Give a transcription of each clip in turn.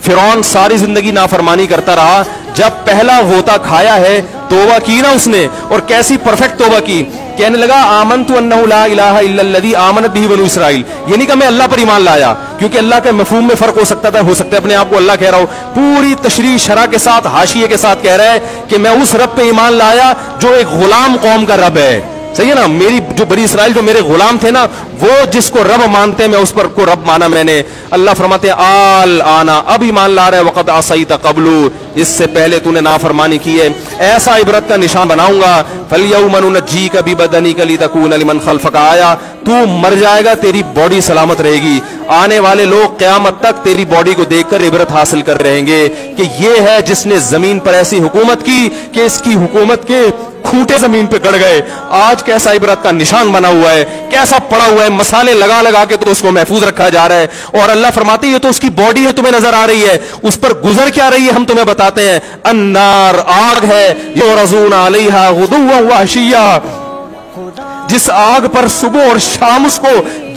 فرعون ساری زندگی نافرمانی کرتا رہا, جب پہلا غوطہ کھایا ہے توبہ کی نا اس نے, اور کیسی پرفیکٹ توبہ کی, کہنے لگا آمنت انہ لا الہ الا الذی آمنت بہ بنو اسرائیل, یہ نہیں کہ میں اللہ پر ایمان لایا, کیونکہ اللہ کے مفہوم میں فرق ہو سکتا تھا, ہو سکتا ہے اپنے آپ کو اللہ کہہ رہا ہو, پوری تشریح شرح کے ساتھ حاشیے کے ساتھ کہہ رہا ہے کہ میں اس رب پہ ایمان لایا جو ایک غلام قوم کا رب ہے. صحیح ہے نا, میری جو بنی اسرائیل جو میرے غلام تھے نا, وہ جس کو رب مانتے ہیں میں اس پر کو رب مانا میں نے. اللہ فرماتے ہیں آل آنا, اب ایمان لا رہے, وقد عصیت قبل, اس سے پہلے تو نے نافرمانی کی ہے, ایسا عبرت کا نشان بناؤں گا. فَالْيَوْمَ نُنَجِّيكَ بِبَدَنِكَ لِتَكُونَ لِمَنْ خَلْفَكَ آیَةً, تو مر جائے گا تیری باڈی سلامت رہے گی, آنے والے لوگ قیامت تک تیری باڈی کو دیکھ کر عبرت حاصل کر رہیں گے کہ یہ ہے جس نے زمین پر ایسی حکومت کی کہ اس کی حکومت کے کھوٹے زمین پہ گڑ گئے. آج کیسا عبرت کا نشان بنا ہوا ہے, کیسا پڑا ہوا ہے, مسالے لگا لگا کے تو اس کو محفوظ رکھا جا رہا ہے. اور اللہ فرماتے ہیں یہ تو اس کی باڈی ہے, تمہیں نظر آ رہی ہے, اس پر گزر کیا رہی ہے ہم تمہیں بتاتے ہیں. النار, آگ ہے, یعرضون علیہا غدوا وعشیا, جس آگ پر صبح اور شام اس کو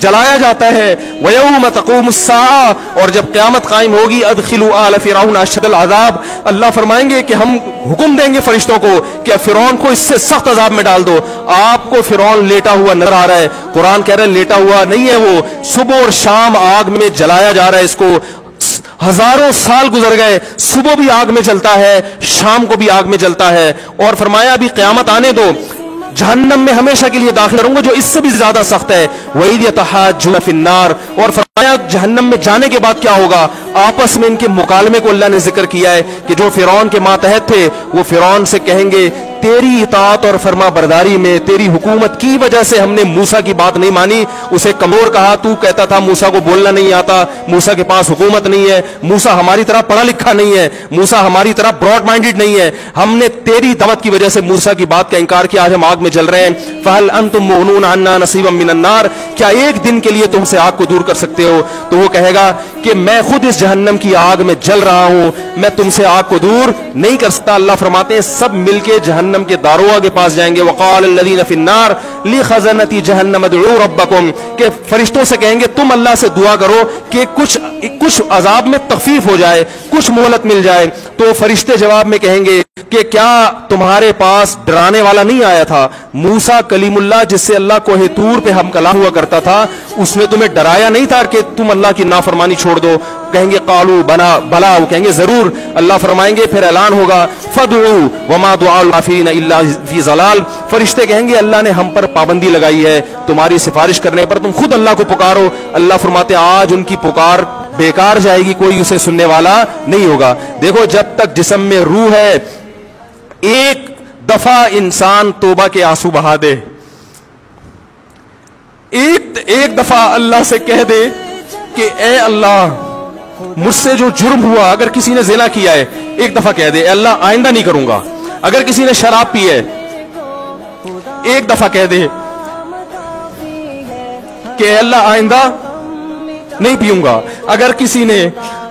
جلایا جاتا ہے. وَيَوْمَ تَقُومُ السَّاعَةُ, اور جب قیامت قائم ہوگی, أَدْخِلُوا آلَ فِرْعَوْنَ أَشَدَّ الْعَذَابِ, اللہ فرمائیں گے کہ ہم حکم دیں گے فرشتوں کو کہ فرعون کو اس سے سخت عذاب میں ڈال دو. آپ کو فرعون لیٹا ہوا نظر آ رہا ہے, قرآن کہہ رہا ہے لیٹا ہوا نہیں ہے وہ, صبح اور شام آگ میں جلایا جا رہا ہے اس کو. ہزاروں سال گزر گئے, صبح بھی آگ میں جلتا ہے, شام کو بھی آگ میں جلتا ہے. اور فرمایا ابھی قیامت آنے دو, جہنم میں ہمیشہ کے لیے داخل کروں گا جو اس سے بھی زیادہ سخت ہے. وَإِذْ يَتَحَاجُّونَ فِي النَّارِ, اور فرمایا جہنم میں جانے کے بعد کیا ہوگا, آپس میں ان کے مکالمے کو اللہ نے ذکر کیا ہے کہ جو فرعون کے ماتحت تھے وہ فرعون سے کہیں گے تیری اطاعت اور فرما برداری میں, تیری حکومت کی وجہ سے ہم نے موسیٰ کی بات نہیں مانی. اسے کمزور کہا, تو کہتا تھا موسیٰ کو بولنا نہیں آتا, موسیٰ کے پاس حکومت نہیں ہے, موسیٰ ہماری طرح پڑھا لکھا نہیں ہے, موسیٰ ہماری طرح براڈ مائنڈڈ نہیں ہے, ہم نے تیری دعوت کی وجہ سے موسیٰ کی بات کا انکار کیا, آج ہم آگ میں جل رہے ہیں. فَهَلْ أَنْتُمْ مُغْنُونَ عَنَّا نَصِيبًا مِّنَ النَّارِ, کیا ایک دن کے لیے تم سے آگ کو دور کر سکتے ہو. تو وہ کہے گا کہ میں خود اس جہنم کی آگ میں جل رہا ہوں, میں تم سے آگ کو دور نہیں کر سکتا. اللہ فرماتے ہیں سب مل کے جہنم کے داروغ کے پاس جائیں گے. وقال الذین فی النار لخزنۃ جہنم ادعوا ربکم, کہ فرشتوں سے کہیں گے تم اللہ سے دعا کرو کہ کچھ عذاب میں تخفیف ہو جائے, کچھ مہلت مل جائے. تو فرشتے جواب میں کہیں گے کہ کیا تمہارے پاس ڈرانے والا نہیں آیا تھا, موسیٰ کلیم اللہ جس سے اللہ کوہ طور پہ ہم کلام ہوا کرتا تھا, اس نے تمہیں ڈرایا نہیں تھا کہ تم اللہ کی نافرمانی چھوڑ دو. کہیں گے قالوا بلا, وہ کہیں گے ضرور. اللہ فرمائیں گے پھر اعلان ہوگا فادعوا وما دعاء الکافرین الا فی ضلال, فرشتے کہیں گے اللہ نے ہم پر پابندی لگائی ہے تمہاری سفارش کرنے پر, تم خود اللہ کو پکارو. اللہ فرماتے آج ان کی پکار بیکار جائے گی, کوئی اسے سننے والا نہیں ہوگا. دیکھو جب تک جسم میں روح ہے, ایک دفعہ انسان توبہ کے آنسو بہا دے, ایک دفعہ اللہ سے کہہ دے کہ اے اللہ مجھ سے جو جرم ہوا, اگر کسی نے زنا کیا ہے ایک دفعہ کہہ دے اے اللہ آئندہ نہیں کروں گا. اگر کسی نے شراب پی ہے ایک دفعہ کہہ دے کہ اے اللہ آئندہ نہیں پیوں گا. اگر کسی نے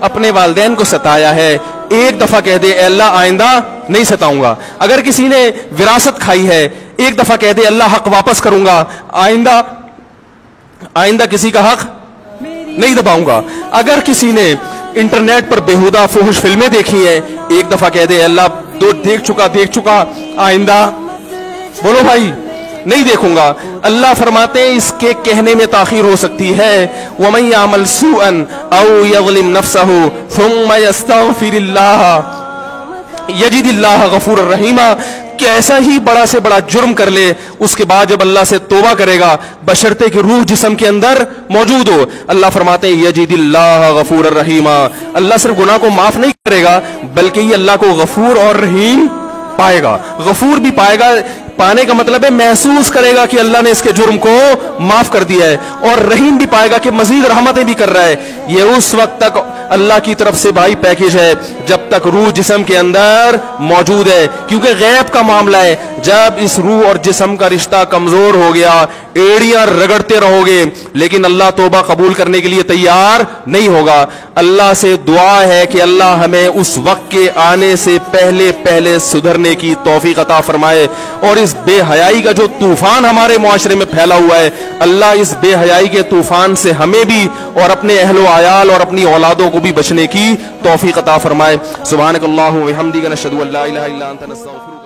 اپنے والدین کو ستایا ہے ایک دفعہ کہہ دے اے اللہ آئندہ نہیں ستاؤں گا. اگر کسی نے وراثت کھائی ہے ایک دفعہ کہہ دے اللہ حق واپس کروں گا, آئندہ کسی کا حق نہیں دباؤں گا. اگر کسی نے انٹرنیٹ پر بیہودہ فحش فلمیں دیکھی ہیں ایک دفعہ کہہ دے اللہ دیکھ چکا آئندہ بولو بھائی نہیں دیکھوں گا. اللہ فرماتے ہیں اس کے کہنے میں تاخیر ہو سکتی ہے. وَمَن يَعْمَلْ سُوءًا أَوْ يَظْلِمْ نَفْسَهُ ثُمَّ يَسْتَغْفِرِ اللَّهَ يَجِدِ اللَّهَ غَفُورًا رَحِيمًا, کہ ایسا ہی بڑا سے بڑا جرم کر لے, اس کے بعد جب اللہ سے توبہ کرے گا بشرطے کہ روح جسم کے اندر موجود ہو, اللہ فرماتے ہیں یجد اللہ غفور الرحیم, اللہ صرف گناہ کو معاف نہیں کرے گا بلکہ یہ اللہ کو غفور اور رحیم پائے گا. غفور بھی پائے گا, پانے کا مطلب ہے محسوس کرے گا کہ اللہ نے اس کے جرم کو معاف کر دیا ہے, اور رحیم بھی پائے گا کہ مزید رحمتیں بھی کر رہا ہے. یہ اس وقت تک اللہ کی طرف سے بھائی پیکیج ہے جب تک روح جسم کے اندر موجود ہے, کیونکہ غیب کا معاملہ ہے. جب اس روح اور جسم کا رشتہ کمزور ہو گیا ایڑیاں رگڑتے رہو گے لیکن اللہ توبہ قبول کرنے کے لیے تیار نہیں ہوگا. اللہ سے دعا ہے کہ اللہ ہمیں اس وقت کے آنے سے پہلے سدھرنے کی توفیق عطا فرمائے, اور اس اس بے حیائی کا جو طوفان ہمارے معاشرے میں پھیلا ہوا ہے، اللہ اس بے حیائی کے طوفان سے ہمیں بھی اور اپنے اہل و عیال اور اپنی اولادوں کو بھی بچنے کی توفیق عطا فرمائے۔ سبحانک اللہم و بحمدک، نشہد ان لا الہ الا انت، نستغفرک۔